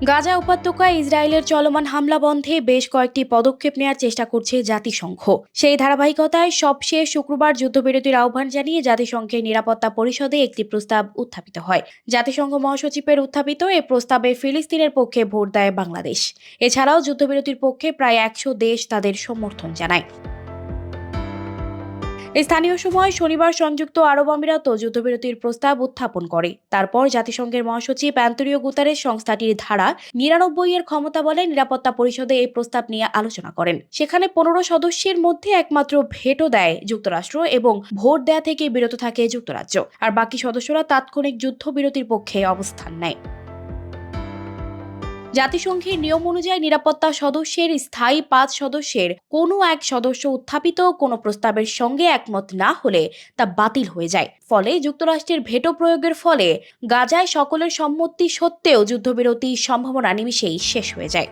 গাজা উপত্যকায় ইসরায়েলের চলমান হামলা বন্ধে বেশ কয়েকটি পদক্ষেপ নেওয়ার চেষ্টা করছে জাতিসংঘ। সেই ধারাবাহিকতায় সবশেষ শুক্রবার যুদ্ধবিরতির আহ্বান জানিয়ে জাতিসংঘের নিরাপত্তা পরিষদে একটি প্রস্তাব উত্থাপিত হয়। জাতিসংঘ মহাসচিবের উত্থাপিত এ প্রস্তাবে ফিলিস্তিনের পক্ষে ভোট দেয় বাংলাদেশ। এছাড়াও যুদ্ধবিরতির পক্ষে প্রায় 100 দেশ তাদের সমর্থন জানায়। স্থানীয় সময় শনিবার সংযুক্ত আরব আমিরাত যুদ্ধবিরতির প্রস্তাব উত্থাপন করে। তারপর জাতিসংঘের মহাসচিব অ্যান্তোনিও গুতারেস সংস্থাটির ধারা 99 এর ক্ষমতা বলে নিরাপত্তা পরিষদে এই প্রস্তাব নিয়ে আলোচনা করেন। সেখানে 15 সদস্যের মধ্যে একমাত্র ভেটো দেয় যুক্তরাষ্ট্র এবং ভোট দেয়া থেকে বিরত থাকে যুক্তরাজ্য, আর বাকি সদস্যরা তাৎক্ষণিক যুদ্ধবিরতির পক্ষে অবস্থান নেয়। জাতিসংঘের নিয়ম অনুযায়ী নিরাপত্তা সদস্যের স্থায়ী 5 সদস্যের কোনো এক সদস্য উত্থাপিত কোনো প্রস্তাবের সঙ্গে একমত না হলে তা বাতিল হয়ে যায়। ফলে যুক্তরাষ্ট্রের ভেটো প্রয়োগের ফলে গাজায় সকলের সম্মতি সত্ত্বেও যুদ্ধবিরতির সম্ভাবনা নিমিষেই শেষ হয়ে যায়।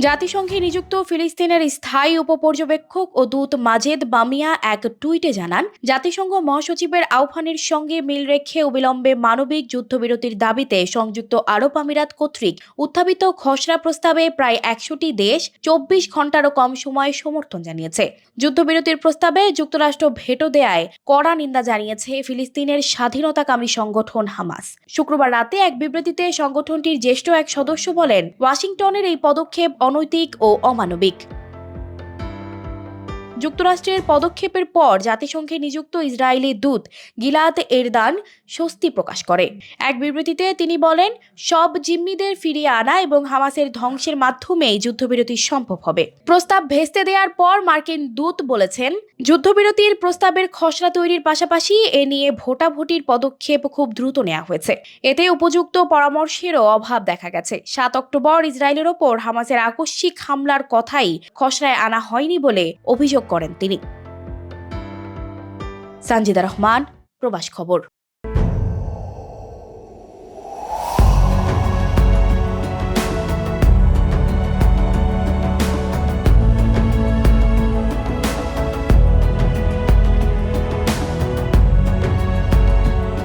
জাতিসংঘে নিযুক্ত ফিলিস্তিনের স্থায়ী উপপর্যবেক্ষক ও দূত মাজেদ বামিয়া এক টুইটে জানান, জাতিসংঘ মহাসচিবের আহ্বানের সঙ্গে মিল রেখে অবিলম্বে মানবিক যুদ্ধবিরতির দাবিতে সংযুক্ত আরব আমিরাত কর্তৃক উত্থাপিত খসড়া প্রস্তাবে প্রায় 100টি দেশ 24 ঘন্টারও কম সময়ে সমর্থন জানিয়েছে। যুদ্ধবিরতির প্রস্তাবে যুক্তরাষ্ট্র ভেটো দেয়ায় কড়া নিন্দা জানিয়েছে ফিলিস্তিনের স্বাধীনতাকামী সংগঠন হামাস। শুক্রবার রাতে এক বিবৃতিতে সংগঠনটির জ্যেষ্ঠ এক সদস্য বলেন, ওয়াশিংটনের এই পদক্ষেপ অনৈতিক ও অমানবিক। যুক্তরাষ্ট্রের পদক্ষেপের পর জাতিসংঘে নিযুক্ত ইসরায়েলি দূত গিলাদ এরদান স্বস্তি প্রকাশ করে। এক বিবৃতিতে তিনি বলেন, সব জিম্মিদের ফিরিয়ে আনা এবং হামাসের ধ্বংসের মাধ্যমেই যুদ্ধবিরতি সম্ভব হবে। প্রস্তাব ভেস্তে দেওয়ার পর মার্কিন দূত বলেছেন, যুদ্ধবিরতির প্রস্তাবের খসড়া তৈরির পাশাপাশি এ নিয়ে ভোটাভুটির পদক্ষেপ খুব দ্রুত নেওয়া হয়েছে। এতে উপযুক্ত পরামর্শেরও অভাব দেখা গেছে। 7 অক্টোবর ইসরায়েলের ওপর হামাসের আকস্মিক হামলার কথাই খসড়ায় আনা হয়নি বলে অভিযোগ করেন তিনি। সানজিদা রহমান, প্রবাস খবর।